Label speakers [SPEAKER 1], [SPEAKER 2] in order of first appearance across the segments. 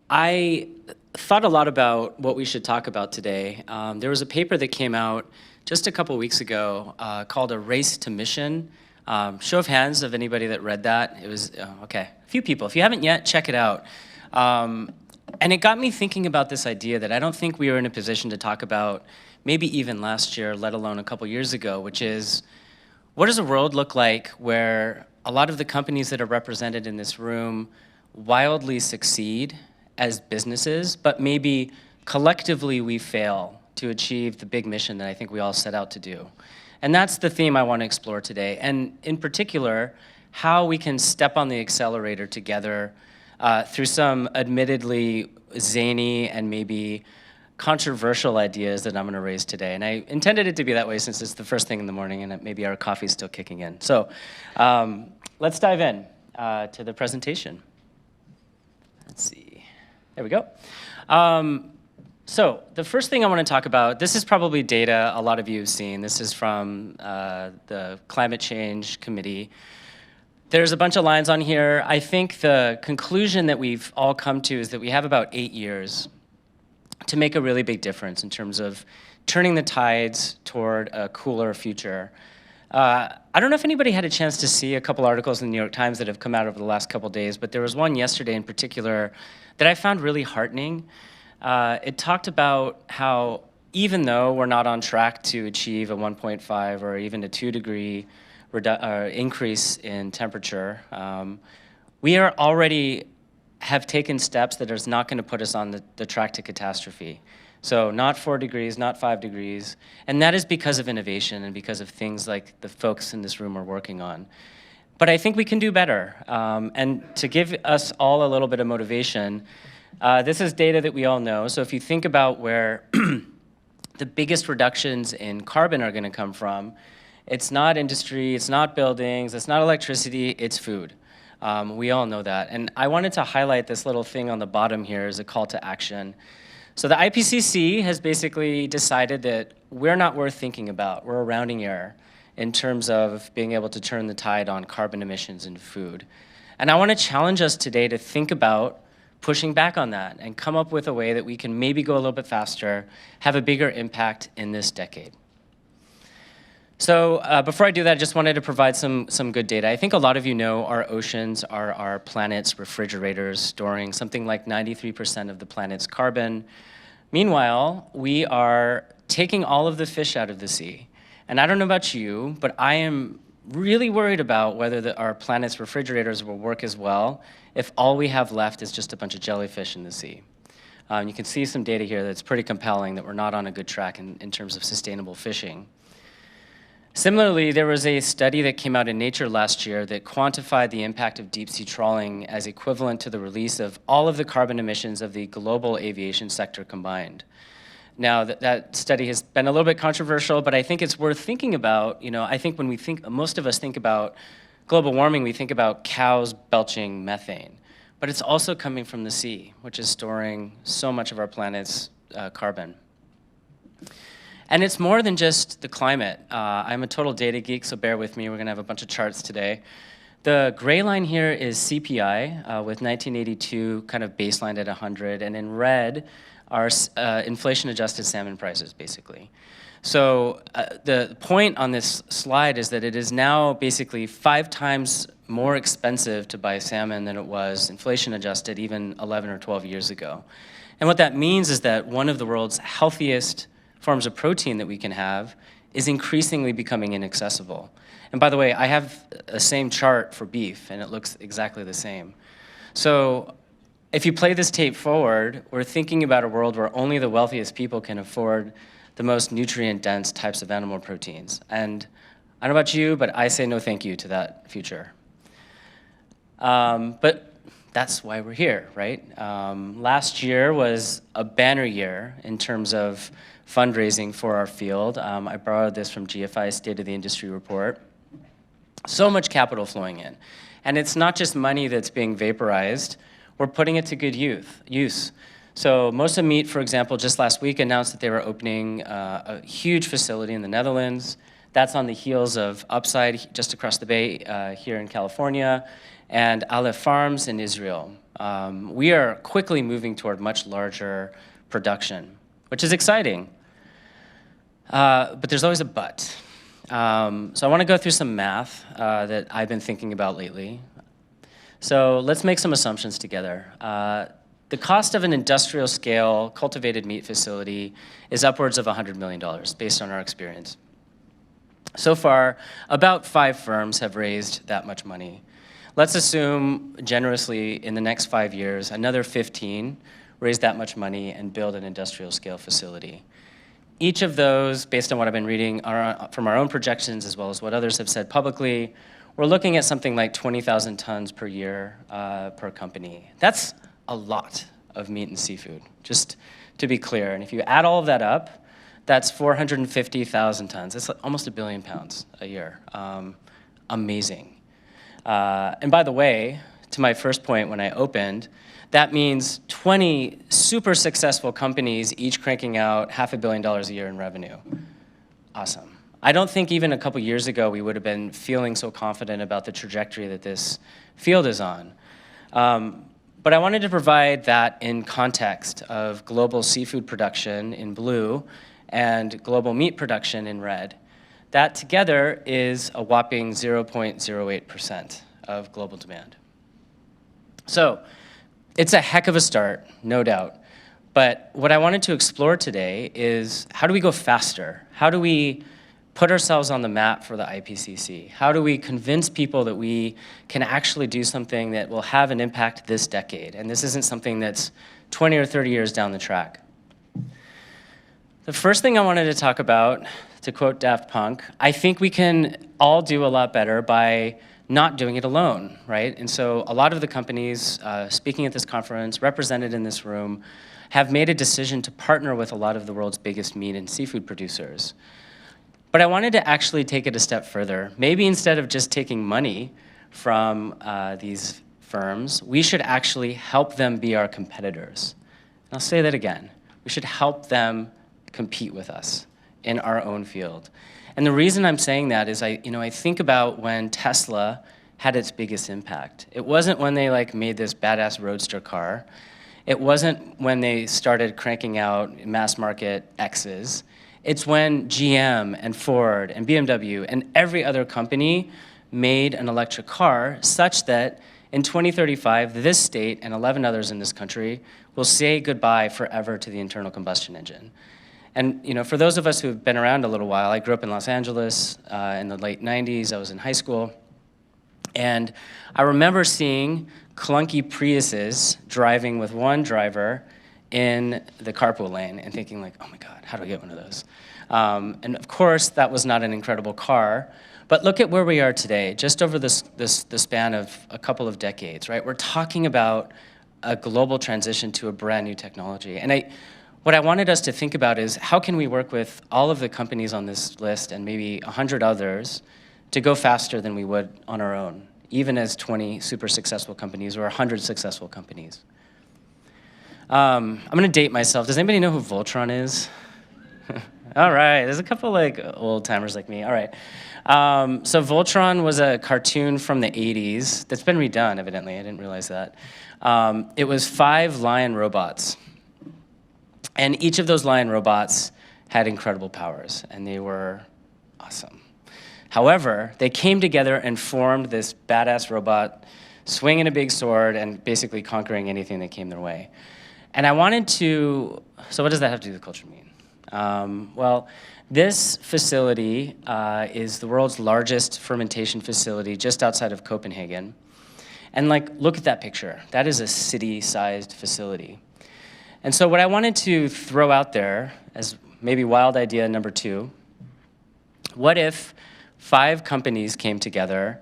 [SPEAKER 1] I thought a lot about what we should talk about today. There was a paper that came out just a couple weeks ago called A Race to Mission. Show of hands of anybody that read that. It was, okay, a few people. If you haven't yet, check it out. And it got me thinking about this idea that I don't think we were in a position to talk about maybe even last year, let alone a couple years ago, which is, what does a world look like where a lot of the companies that are represented in this room wildly succeed as businesses, but maybe collectively we fail to achieve the big mission that I think we all set out to do. And that's the theme I want to explore today. And in particular, how we can step on the accelerator together through some admittedly zany and maybe controversial ideas that I'm going to raise today. And I intended it to be that way since it's the first thing in the morning and maybe our coffee's still kicking in. So let's dive in to the presentation. Let's see. There we go. So the first thing I want to talk about, this is probably data a lot of you have seen. This is from the Climate Change Committee. There's a bunch of lines on here. I think the conclusion that we've all come to is that we have about 8 years to make a really big difference in terms of turning the tides toward a cooler future. I don't know if anybody had a chance to see a couple articles in the New York Times that have come out over the last couple days, but there was one yesterday in particular that I found really heartening. It talked about how even though we're not on track to achieve a 1.5 or even a 2 degree increase in temperature, we are already have taken steps that is not going to put us on the track to catastrophe. So not 4 degrees, not 5 degrees, and that is because of innovation and because of things like the folks in this room are working on. But I think we can do better. And to give us all a little bit of motivation, this is data that we all know. So if you think about where the biggest reductions in carbon are going to come from, it's not industry, it's not buildings, it's not electricity, it's food. We all know that. And I wanted to highlight this little thing on the bottom here as a call to action. So the IPCC has basically decided that we're not worth thinking about. We're a rounding error in terms of being able to turn the tide on carbon emissions in food. And I want to challenge us today to think about pushing back on that and come up with a way that we can maybe go a little bit faster, have a bigger impact in this decade. So before I do that, I just wanted to provide some good data. I think a lot of you know our oceans are our planet's refrigerators, storing something like 93% of the planet's carbon. Meanwhile, we are taking all of the fish out of the sea. And I don't know about you, but I am really worried about whether our planet's refrigerators will work as well if all we have left is just a bunch of jellyfish in the sea. You can see some data here that's pretty compelling that we're not on a good track in terms of sustainable fishing. Similarly, there was a study that came out in Nature last year that quantified the impact of deep sea trawling as equivalent to the release of all of the carbon emissions of the global aviation sector combined. Now, that study has been a little bit controversial, but I think it's worth thinking about. You know, I think when we think, most of us think about global warming, we think about cows belching methane, but it's also coming from the sea, which is storing so much of our planet's carbon. And it's more than just the climate. I'm a total data geek, so bear with me. We're gonna have a bunch of charts today. The gray line here is CPI with 1982 kind of baselined at 100, and in red are inflation-adjusted salmon prices, basically. So the point on this slide is that it is now basically 5 times more expensive to buy salmon than it was inflation-adjusted even 11 or 12 years ago. And what that means is that one of the world's healthiest forms of protein that we can have is increasingly becoming inaccessible. And by the way, I have the same chart for beef, and it looks exactly the same. So if you play this tape forward, we're thinking about a world where only the wealthiest people can afford the most nutrient-dense types of animal proteins. And I don't know about you, but I say no thank you to that future. But that's why we're here, right? Last year was a banner year in terms of fundraising for our field. I borrowed this from GFI's State of the Industry report. So much capital flowing in. And it's not just money that's being vaporized, we're putting it to good use. So Mosa Meat, for example, just last week announced that they were opening a huge facility in the Netherlands. That's on the heels of Upside, just across the bay here in California, and Aleph Farms in Israel. We are quickly moving toward much larger production, which is exciting. But there's always a but. So I want to go through some math that I've been thinking about lately. So let's make some assumptions together. The cost of an industrial scale cultivated meat facility is upwards of $100 million based on our experience. So far, about 5 firms have raised that much money. Let's assume generously in the next 5 years, another 15 raise that much money and build an industrial scale facility. Each of those, based on what I've been reading from our own projections as well as what others have said publicly, we're looking at something like 20,000 tons per year per company. That's a lot of meat and seafood, just to be clear. And if you add all of that up, that's 450,000 tons. That's almost 1 billion pounds a year. Amazing. And by the way, to my first point when I opened, that means 20 super successful companies, each cranking out $500 million a year in revenue. Awesome. I don't think even a couple years ago we would have been feeling so confident about the trajectory that this field is on. But I wanted to provide that in context of global seafood production in blue and global meat production in red. That together is a whopping 0.08% of global demand. So it's a heck of a start, no doubt. But what I wanted to explore today is how do we go faster? How do we put ourselves on the map for the IPCC? How do we convince people that we can actually do something that will have an impact this decade? And this isn't something that's 20 or 30 years down the track. The first thing I wanted to talk about, to quote Daft Punk, I think we can all do a lot better by not doing it alone, right? And so a lot of the companies speaking at this conference, represented in this room, have made a decision to partner with a lot of the world's biggest meat and seafood producers. But I wanted to actually take it a step further. Maybe instead of just taking money from these firms, we should actually help them be our competitors. And I'll say that again. We should help them compete with us in our own field. And the reason I'm saying that is I think about when Tesla had its biggest impact. It wasn't when they made this badass roadster car. It wasn't when they started cranking out mass market X's. It's when GM and Ford and BMW and every other company made an electric car such that in 2035, this state and 11 others in this country will say goodbye forever to the internal combustion engine. And for those of us who have been around a little while, I grew up in Los Angeles in the late 90s. I was in high school. And I remember seeing clunky Priuses driving with one driver in the carpool lane and thinking oh my God, how do I get one of those? And of course, that was not an incredible car. But look at where we are today, just over the span of a couple of decades, right? We're talking about a global transition to a brand new technology. And what I wanted us to think about is how can we work with all of the companies on this list and maybe 100 others to go faster than we would on our own, even as 20 super successful companies or 100 successful companies. I'm gonna date myself. Does anybody know who Voltron is? All right, there's a couple old timers like me. All right, so Voltron was a cartoon from the 80s that's been redone, evidently. I didn't realize that. It was 5 lion robots. And each of those lion robots had incredible powers, and they were awesome. However, they came together and formed this badass robot, swinging a big sword and basically conquering anything that came their way. And I wanted to, so what does that have to do with culture mean? Well, this facility is the world's largest fermentation facility just outside of Copenhagen. And look at that picture. That is a city-sized facility. And so what I wanted to throw out there as maybe wild idea number 2, what if 5 companies came together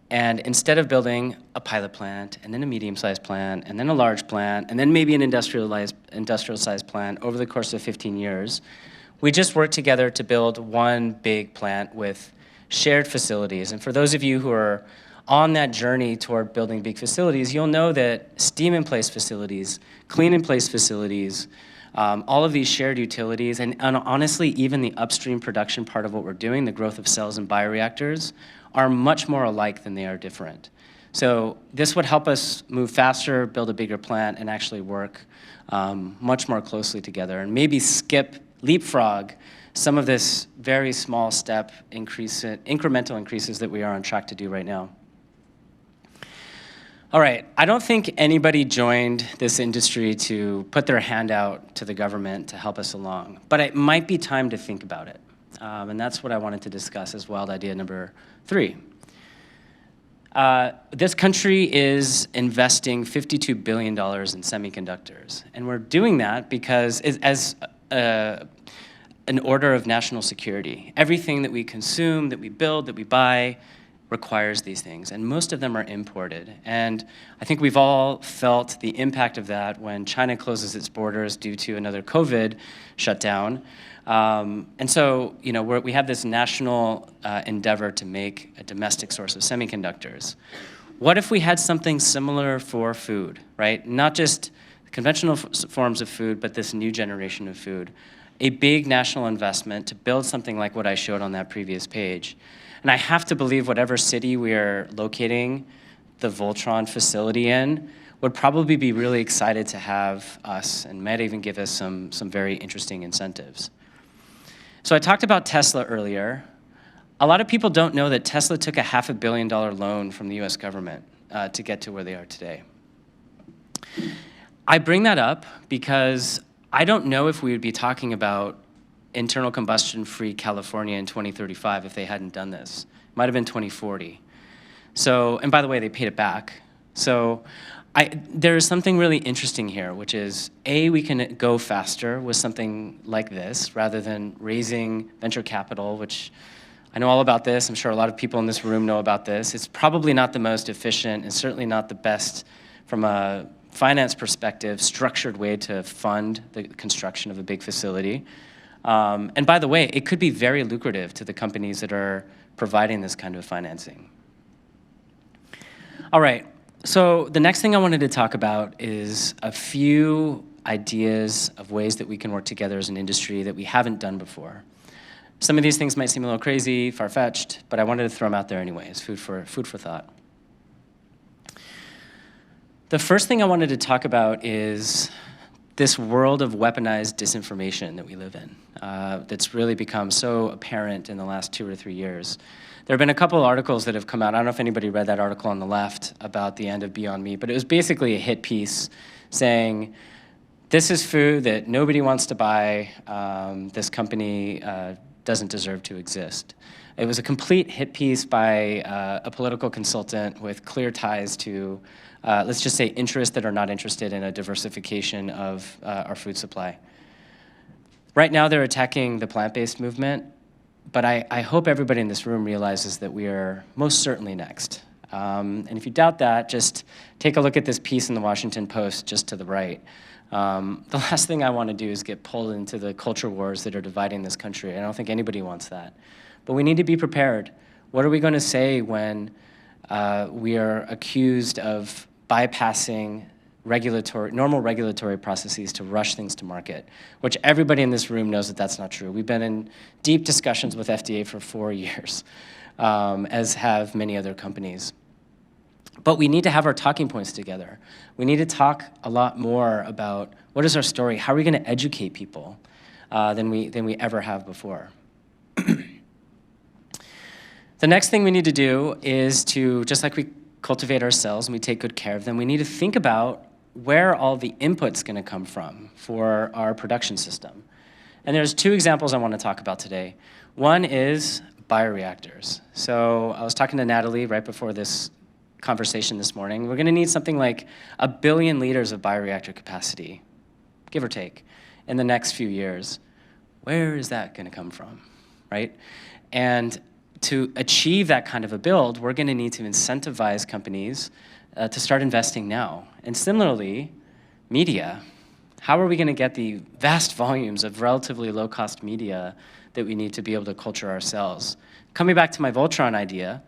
[SPEAKER 1] and instead of building a pilot plant and then a medium-sized plant and then a large plant and then maybe an industrial-sized plant over the course of 15 years, we just worked together to build one big plant with shared facilities. And for those of you who are on that journey toward building big facilities, you'll know that steam-in-place facilities, clean-in-place facilities, all of these shared utilities, and honestly, even the upstream production part of what we're doing, the growth of cells and bioreactors, are much more alike than they are different. So this would help us move faster, build a bigger plant, and actually work much more closely together, and maybe leapfrog some of this very small step incremental increases that we are on track to do right now. All right, I don't think anybody joined this industry to put their hand out to the government to help us along, but it might be time to think about it. And that's what I wanted to discuss as wild idea number 3. This country is investing $52 billion in semiconductors, and we're doing that because as an order of national security. Everything that we consume, that we build, that we buy, requires these things, and most of them are imported. And I think we've all felt the impact of that when China closes its borders due to another COVID shutdown. And so, we have this national endeavor to make a domestic source of semiconductors. What if we had something similar for food, right? Not just conventional forms of food, but this new generation of food. A big national investment to build something like what I showed on that previous page. And I have to believe whatever city we are locating the Voltron facility in would probably be really excited to have us and might even give us some very interesting incentives. So I talked about Tesla earlier. A lot of people don't know that Tesla took a $500 million loan from the US government to get to where they are today. I bring that up because I don't know if we would be talking about internal combustion-free California in 2035 if they hadn't done this. It might have been 2040. So, and by the way, they paid it back. So there is something really interesting here, which is, A, we can go faster with something like this rather than raising venture capital, which I know all about this. I'm sure a lot of people in this room know about this. It's probably not the most efficient and certainly not the best from a finance perspective, structured way to fund the construction of a big facility. And by the way, it could be very lucrative to the companies that are providing this kind of financing. All right, so the next thing I wanted to talk about is a few ideas of ways that we can work together as an industry that we haven't done before. Some of these things might seem a little crazy, far-fetched, but I wanted to throw them out there anyways, food for thought. The first thing I wanted to talk about is this world of weaponized disinformation that we live in that's really become so apparent in the last 2 or 3 years. There have been a couple of articles that have come out. I don't know if anybody read that article on the left about the end of Beyond Meat, but it was basically a hit piece saying, this is food that nobody wants to buy. This company doesn't deserve to exist. It was a complete hit piece by a political consultant with clear ties to let's just say interests that are not interested in a diversification of our food supply. Right now they're attacking the plant-based movement, but I hope everybody in this room realizes that we are most certainly next. And if you doubt that, just take a look at this piece in the Washington Post just to the right. The last thing I want to do is get pulled into the culture wars that are dividing this country. I don't think anybody wants that. But we need to be prepared. What are we going to say when we are accused of bypassing normal regulatory processes to rush things to market, which everybody in this room knows that that's not true. We've been in deep discussions with FDA for 4 years, as have many other companies. But we need to have our talking points together. We need to talk a lot more about what is our story, how are we going to educate people than we ever have before. The next thing we need to do is to, just like we cultivate our cells and we take good care of them, we need to think about where all the input's going to come from for our production system. And there's 2 examples I want to talk about today. One is bioreactors. So I was talking to Natalie right before this conversation this morning. We're going to need something like 1 billion liters of bioreactor capacity, give or take, in the next few years. Where is that going to come from, right? And to achieve that kind of a build, we're going to need to incentivize companies to start investing now. And similarly, media. How are we going to get the vast volumes of relatively low-cost media that we need to be able to culture our cells? Coming back to my Voltron idea,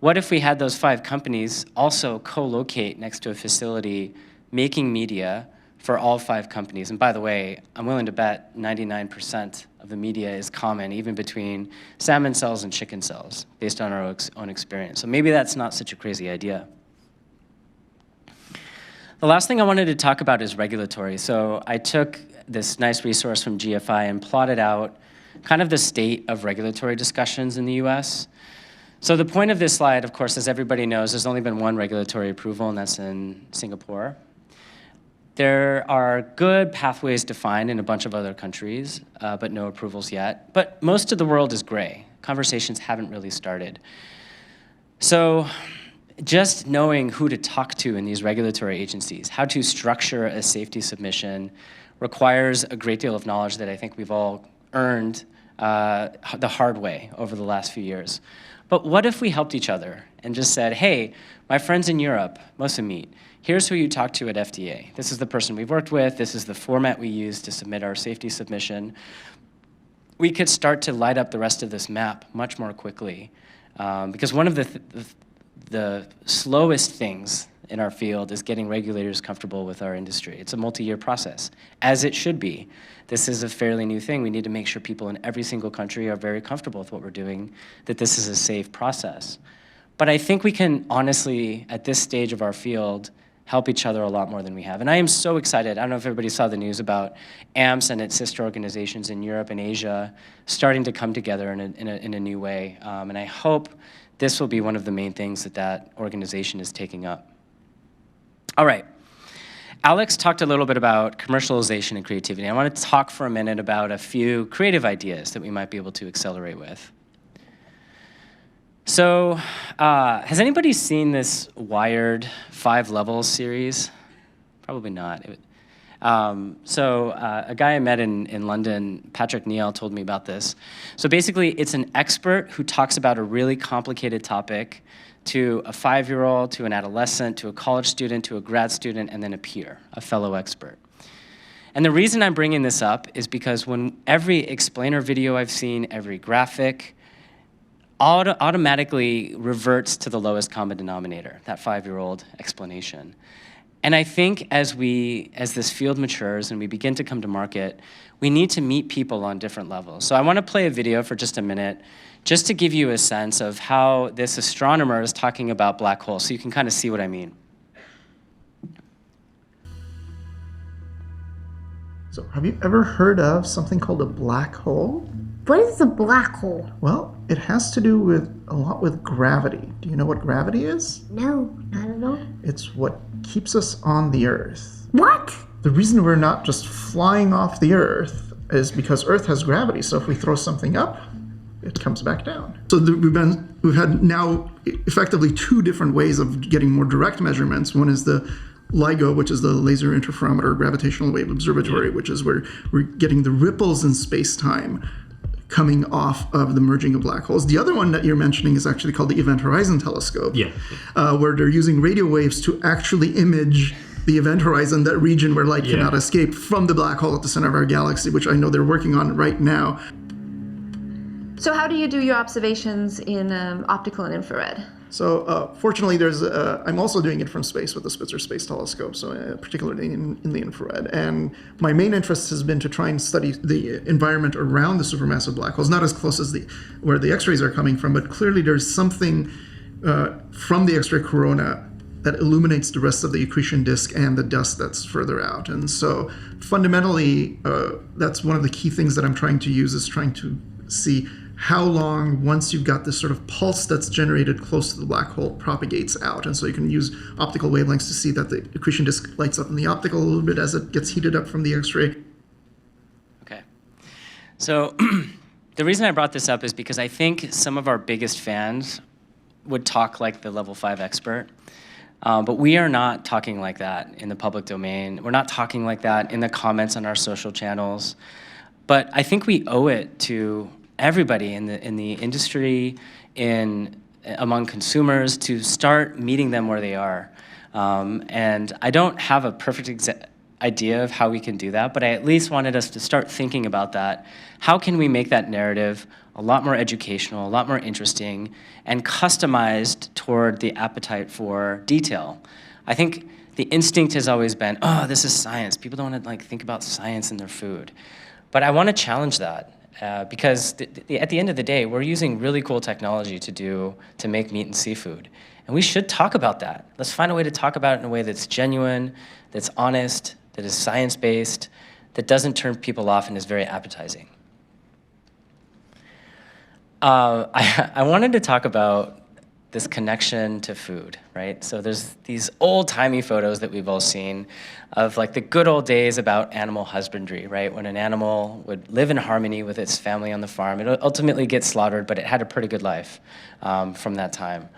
[SPEAKER 1] what if we had those 5 companies also co-locate next to a facility making media for all 5 companies? And by the way, I'm willing to bet 99% of the media is common, even between salmon cells and chicken cells, based on our own experience. So maybe that's not such a crazy idea. The last thing I wanted to talk about is regulatory. So I took this nice resource from GFI and plotted out kind of the state of regulatory discussions in the US. So the point of this slide, of course, as everybody knows, there's only been one regulatory approval, and that's in Singapore. There are good pathways defined in a bunch of other countries, but no approvals yet. But most of the world is gray. Conversations haven't really started. So just knowing who to talk to in these regulatory agencies, how to structure a safety submission, requires a great deal of knowledge that I think we've all earned the hard way over the last few years. But what if we helped each other and just said, hey, my friends in Europe, mostly meet, here's who you talk to at FDA. This is the person we've worked with. This is the format we use to submit our safety submission. We could start to light up the rest of this map much more quickly. Because one of the slowest things in our field is getting regulators comfortable with our industry. It's a multi-year process, as it should be. This is a fairly new thing. We need to make sure people in every single country are very comfortable with what we're doing, that this is a safe process. But I think we can honestly, at this stage of our field, help each other a lot more than we have. And I am so excited. I don't know if everybody saw the news about AMPS and its sister organizations in Europe and Asia starting to come together in a new way. And I hope this will be one of the main things that organization is taking up. All right. Alex talked a little bit about commercialization and creativity. I want to talk for a minute about a few creative ideas that we might be able to accelerate with. So has anybody seen this Wired 5 Levels series? Probably not. A guy I met in London, Patrick Neal, told me about this. So basically, it's an expert who talks about a really complicated topic to a 5-year-old, to an adolescent, to a college student, to a grad student, and then a peer, a fellow expert. And the reason I'm bringing this up is because when every explainer video I've seen, every graphic, automatically reverts to the lowest common denominator, that 5-year-old explanation. And I think as this field matures and we begin to come to market, we need to meet people on different levels. So I want to play a video for just a minute, just to give you a sense of how this astronomer is talking about black holes, so you can kind of see what I mean.
[SPEAKER 2] So have you ever heard of something called a black hole?
[SPEAKER 3] What is a black hole?
[SPEAKER 2] Well, it has to do a lot with gravity. Do you know what gravity is?
[SPEAKER 3] No, not at all.
[SPEAKER 2] It's what keeps us on the Earth.
[SPEAKER 3] What?
[SPEAKER 2] The reason we're not just flying off the Earth is because Earth has gravity. So if we throw something up, it comes back down. So we've had now effectively 2 different ways of getting more direct measurements. One is the LIGO, which is the Laser Interferometer Gravitational Wave Observatory, which is where we're getting the ripples in space-time coming off of the merging of black holes. The other one that you're mentioning is actually called the Event Horizon Telescope, where they're using radio waves to actually image the event horizon, that region where light cannot escape, from the black hole at the center of our galaxy, which I know they're working on right now.
[SPEAKER 4] So how do you do your observations in optical and infrared?
[SPEAKER 2] So fortunately, I'm also doing it from space with the Spitzer Space Telescope, so particularly in the infrared. And my main interest has been to try and study the environment around the supermassive black holes, not as close as where the X-rays are coming from, but clearly there's something from the X-ray corona that illuminates the rest of the accretion disk and the dust that's further out. And so fundamentally, that's one of the key things that I'm trying to use, is trying to see how long, once you've got this sort of pulse that's generated close to the black hole, propagates out. And so you can use optical wavelengths to see that the accretion disk lights up in the optical a little bit as it gets heated up from the X-ray.
[SPEAKER 1] Okay. So the reason I brought this up is because I think some of our biggest fans would talk like the level 5 expert. But we are not talking like that in the public domain. We're not talking like that in the comments on our social channels. But I think we owe it to everybody in the industry, among consumers, to start meeting them where they are. And I don't have a perfect idea of how we can do that, but I at least wanted us to start thinking about that. How can we make that narrative a lot more educational, a lot more interesting, and customized toward the appetite for detail? I think the instinct has always been, oh, this is science. People don't want to think about science in their food. But I want to challenge that. Because at the end of the day, we're using really cool technology to make meat and seafood. And we should talk about that. Let's find a way to talk about it in a way that's genuine, that's honest, that is science-based, that doesn't turn people off and is very appetizing. I wanted to talk about this connection to food, right? So there's these old-timey photos that we've all seen of like the good old days about animal husbandry, right? When an animal would live in harmony with its family on the farm. It ultimately gets slaughtered, but it had a pretty good life from that time.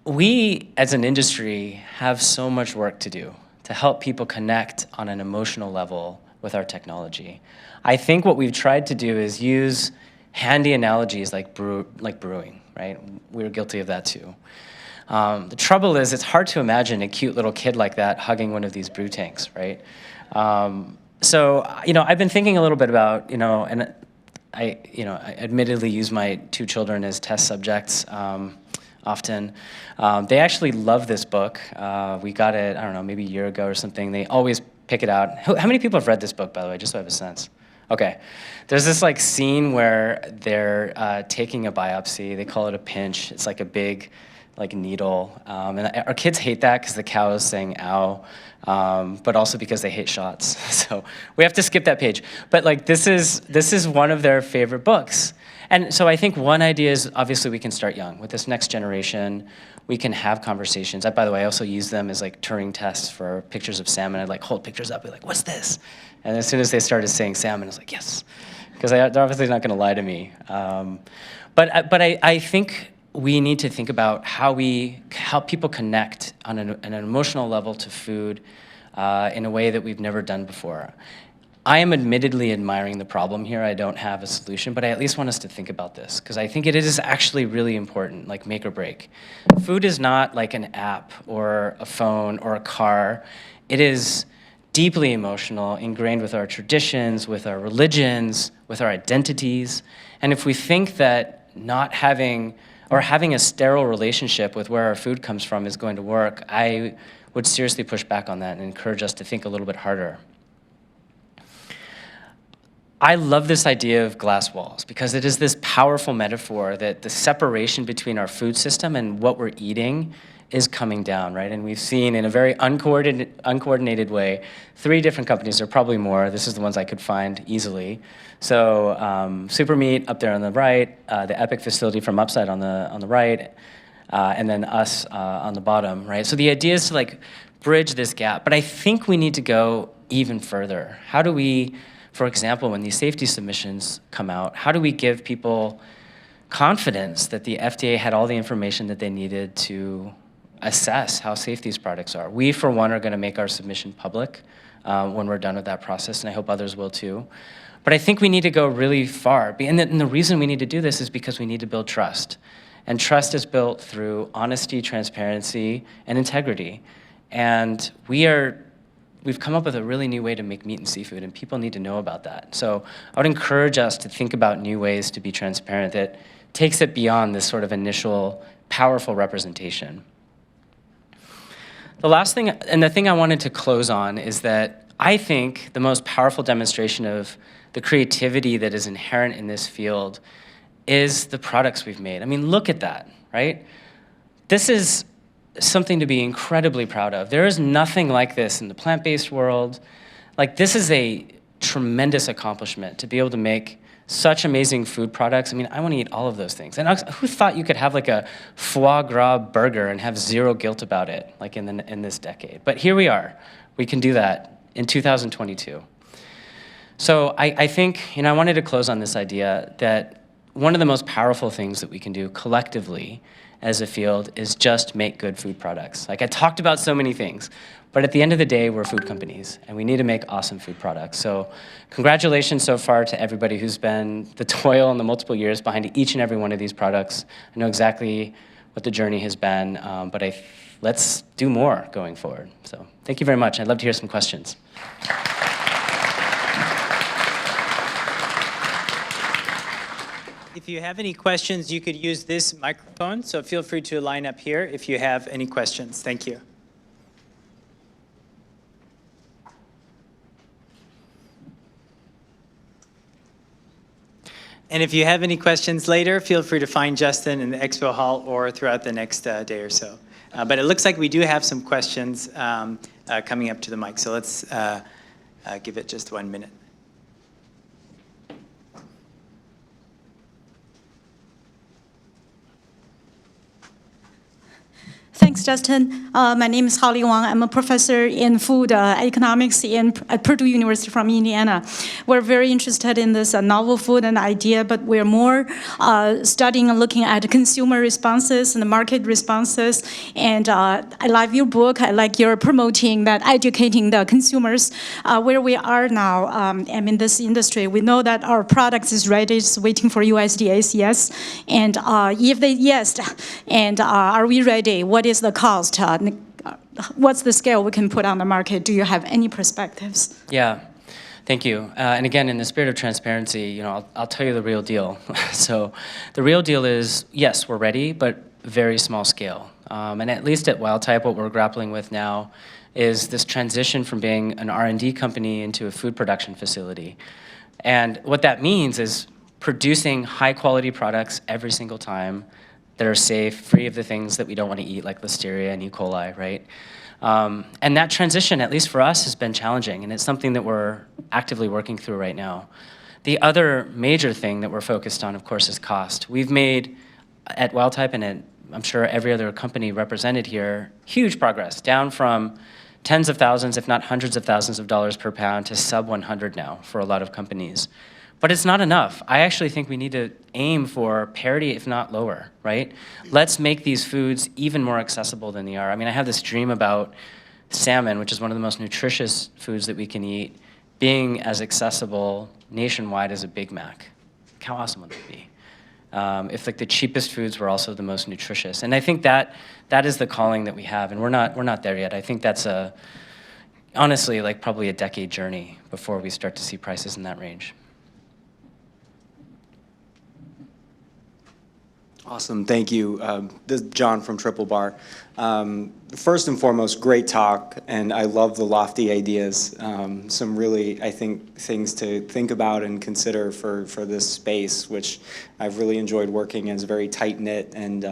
[SPEAKER 1] We, as an industry, have so much work to do to help people connect on an emotional level with our technology. I think what we've tried to do is use handy analogies like brewing, right? We're guilty of that too. The trouble is, it's hard to imagine a cute little kid like that hugging one of these brew tanks, right? So, I've been thinking a little bit about, and I admittedly use my 2 children as test subjects often. They actually love this book. We got it, I don't know, maybe a year ago or something. They always pick it out. How many people have read this book, by the way, just so I have a sense? Okay. There's this like scene where they're taking a biopsy. They call it a pinch. It's like a big like needle. And our kids hate that because the cow is saying ow, but also because they hate shots. So we have to skip that page. But like this is one of their favorite books. And so I think one idea is obviously we can start young. With this next generation, we can have conversations. By the way, I also use them as like Turing tests for pictures of salmon. I'd like hold pictures up, be like, what's this? And as soon as they started saying salmon, I was like, yes, because they're obviously not going to lie to me. But I think we need to think about how we help people connect on an emotional level to food in a way that we've never done before. I am admittedly admiring the problem here. I don't have a solution, but I at least want us to think about this because I think it is actually really important, like make or break. Food is not like an app or a phone or a car. It is deeply emotional, ingrained with our traditions, with our religions, with our identities. And if we think that not having or having a sterile relationship with where our food comes from is going to work, I would seriously push back on that and encourage us to think a little bit harder. I love this idea of glass walls because it is this powerful metaphor that the separation between our food system and what we're eating is coming down, right? And we've seen in a very uncoordinated way, 3 different companies, or probably more. This is the ones I could find easily. So Supermeat up there on the right, the Epic facility from Upside on the right, and then us on the bottom, right? So the idea is to like bridge this gap, but I think we need to go even further. How do we, for example, when these safety submissions come out, how do we give people confidence that the FDA had all the information that they needed to assess how safe these products are? We, for one, are going to make our submission public when we're done with that process, and I hope others will too. But I think we need to go really far. And the reason we need to do this is because we need to build trust. And trust is built through honesty, transparency, and integrity. And we've come up with a really new way to make meat and seafood, and people need to know about that. So I would encourage us to think about new ways to be transparent that takes it beyond this sort of initial powerful representation. The last thing, and the thing I wanted to close on, is that I think the most powerful demonstration of the creativity that is inherent in this field is the products we've made. I mean, look at that, right? This is something to be incredibly proud of. There is nothing like this in the plant-based world. Like, this is a tremendous accomplishment to be able to make such amazing food products. I mean, I want to eat all of those things. And who thought you could have like a foie gras burger and have zero guilt about it, like in this decade? But here we are. We can do that in 2022. So I think, I wanted to close on this idea that one of the most powerful things that we can do collectively as a field is just make good food products. Like, I talked about so many things, but at the end of the day, we're food companies, and we need to make awesome food products. So congratulations so far to everybody who's been the toil and the multiple years behind each and every one of these products. I know exactly what the journey has been, but let's do more going forward. So thank you very much. I'd love to hear some questions.
[SPEAKER 5] If you have any questions, you could use this microphone, so feel free to line up here if you have any questions. Thank you. And if you have any questions later, feel free to find Justin in the expo hall or throughout the next day or so. But it looks like we do have some questions coming up to the mic. So let's give it just 1 minute.
[SPEAKER 6] Thanks, Justin. My name is Holly Wang. I'm a professor in food economics at Purdue University from Indiana. We're very interested in this novel food and idea, but we're more studying and looking at consumer responses and the market responses. And I love your book. I like your promoting that, educating the consumers. Where we are now, in this industry, we know that our product is ready, it's waiting for USDA's yes. And if they yes, and are we ready? What is the cost? What's the scale we can put on the market? Do you have any perspectives?
[SPEAKER 1] Yeah, thank you. And again, in the spirit of transparency, I'll tell you the real deal. So the real deal is, yes, we're ready, but very small scale. And at least at Wildtype, what we're grappling with now is this transition from being an R&D company into a food production facility. And what that means is producing high quality products every single time that are safe, free of the things that we don't want to eat, like Listeria and E. coli, right? And that transition, at least for us, has been challenging, and it's something that we're actively working through right now. The other major thing that we're focused on, of course, is cost. We've made, at Wildtype and at, I'm sure every other company represented here, huge progress, down from tens of thousands, if not hundreds of thousands of dollars per pound to sub 100 now for a lot of companies. But it's not enough. I actually think we need to aim for parity, if not lower, right? Let's make these foods even more accessible than they are. I mean, I have this dream about salmon, which is one of the most nutritious foods that we can eat, being as accessible nationwide as a Big Mac. How awesome would that be? If like the cheapest foods were also the most nutritious. And I think that is the calling that we have, and we're not there yet. I think that's honestly like probably a decade journey before we start to see prices in that range.
[SPEAKER 7] Awesome, thank you. This is John from Triple Bar. First and foremost, great talk, and I love the lofty ideas. Some really, I think, things to think about and consider for this space, which I've really enjoyed working as very tight-knit. And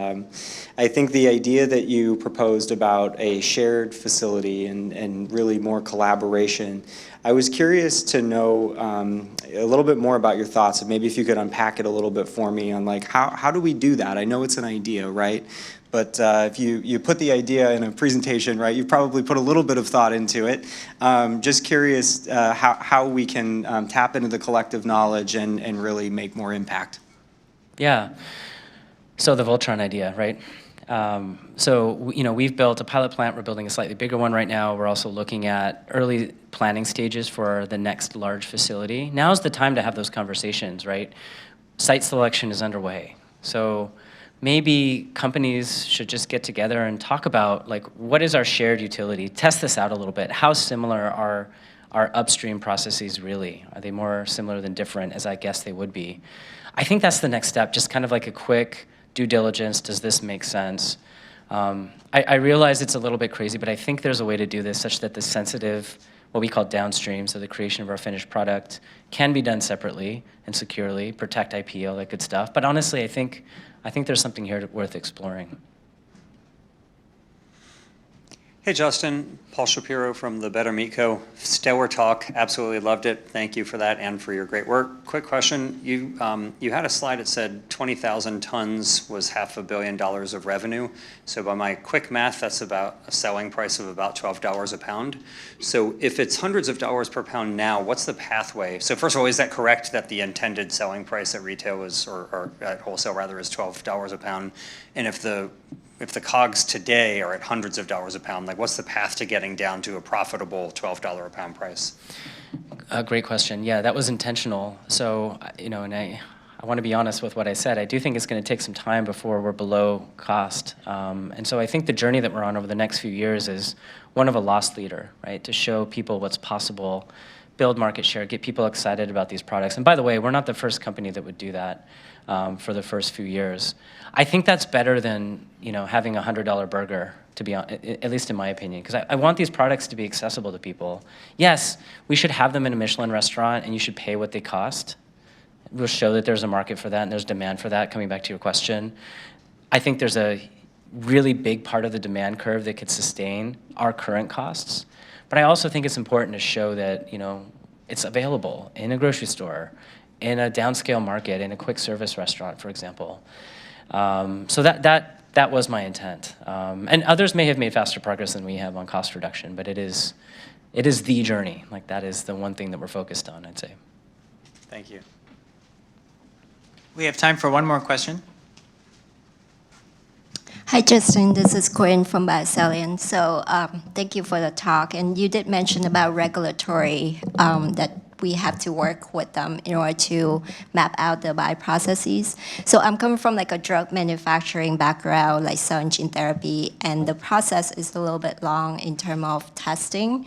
[SPEAKER 7] I think the idea that you proposed about a shared facility and really more collaboration, I was curious to know a little bit more about your thoughts, and maybe if you could unpack it a little bit for me on like how do we do that? I know it's an idea, right? But if you put the idea in a presentation, right, you probably put a little bit of thought into it. Just curious how we can tap into the collective knowledge and really make more impact.
[SPEAKER 1] Yeah. So the Voltron idea, right? So we've built a pilot plant. We're building a slightly bigger one right now. We're also looking at early planning stages for the next large facility. Now's the time to have those conversations, right? Site selection is underway. So maybe companies should just get together and talk about like what is our shared utility? Test this out a little bit. How similar are our upstream processes really? Are they more similar than different, as I guess they would be? I think that's the next step, just kind of like a quick due diligence. Does this make sense? I realize it's a little bit crazy, but I think there's a way to do this such that the sensitive, what we call downstream, so the creation of our finished product, can be done separately and securely, protect IP, all that good stuff. But honestly, I think there's something here worth exploring.
[SPEAKER 8] Hey, Justin. Paul Shapiro from the Better Meat Co. Stellar talk. Absolutely loved it. Thank you for that and for your great work. Quick question. You had a slide that said 20,000 tons was $500 million of revenue. So by my quick math, that's about a selling price of about $12 a pound. So if it's hundreds of dollars per pound now, what's the pathway? So first of all, is that correct that the intended selling price at retail is, or at wholesale rather, is $12 a pound? And if the COGS today are at hundreds of dollars a pound, like what's the path to getting down to a profitable $12 a pound price?
[SPEAKER 1] Great question. Yeah, that was intentional. So, and I want to be honest with what I said. I do think it's going to take some time before we're below cost. And so I think the journey that we're on over the next few years is one of a loss leader, right? To show people what's possible, build market share, get people excited about these products. And by the way, we're not the first company that would do that for the first few years. I think that's better than having a $100 burger, to be honest, at least in my opinion, because I want these products to be accessible to people. Yes, we should have them in a Michelin restaurant, and you should pay what they cost. will show that there's a market for that and there's demand for that, coming back to your question. I think there's a really big part of the demand curve that could sustain our current costs. But I also think it's important to show that, you know, it's available in a grocery store, in a downscale market, in a quick service restaurant, for example. So that was my intent. And others may have made faster progress than we have on cost reduction, but it is the journey. Like, that is the one thing that we're focused on, I'd say.
[SPEAKER 5] Thank you. We have time for one more question.
[SPEAKER 9] Hi, Justin. This is Corinne from Biocelian. So thank you for the talk. And you did mention about regulatory, that we have to work with them in order to map out the bioprocesses. So I'm coming from like a drug manufacturing background, like cell and gene therapy, and the process is a little bit long in terms of testing.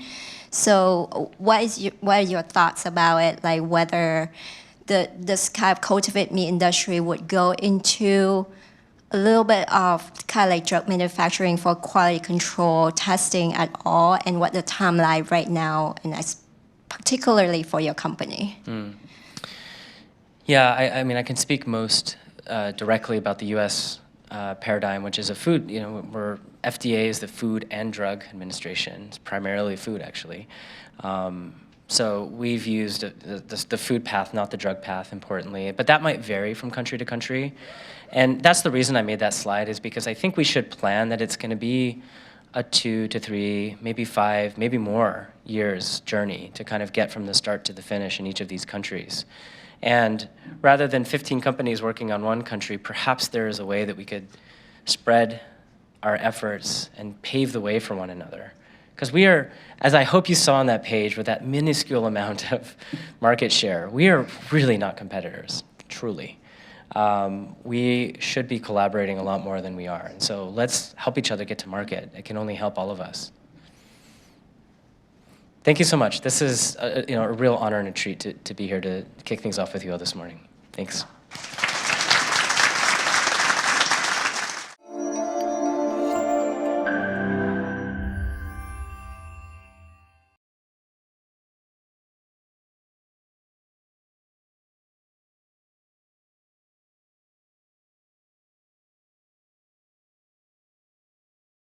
[SPEAKER 9] So what are your thoughts about it? Like whether this kind of cultivated meat industry would go into a little bit of kind of like drug manufacturing for quality control testing at all, and what the timeline right now, and that's particularly for your company.
[SPEAKER 1] Yeah, I mean, I can speak most directly about the U.S. Paradigm, which is a food, you know, where FDA is the Food and Drug Administration. It's primarily food, actually. So we've used the food path, not the drug path, importantly. But that might vary from country to country. And that's the reason I made that slide, is because I think we should plan that it's going to be a 2 to 3, maybe 5, maybe more years journey to kind of get from the start to the finish in each of these countries. And rather than 15 companies working on one country, perhaps there is a way that we could spread our efforts and pave the way for one another. Because we are, as I hope you saw on that page, with that minuscule amount of market share, we are really not competitors, truly. We should be collaborating a lot more than we are. And so let's help each other get to market. It can only help all of us. Thank you so much. This is a real honor and a treat to be here to kick things off with you all this morning. Thanks.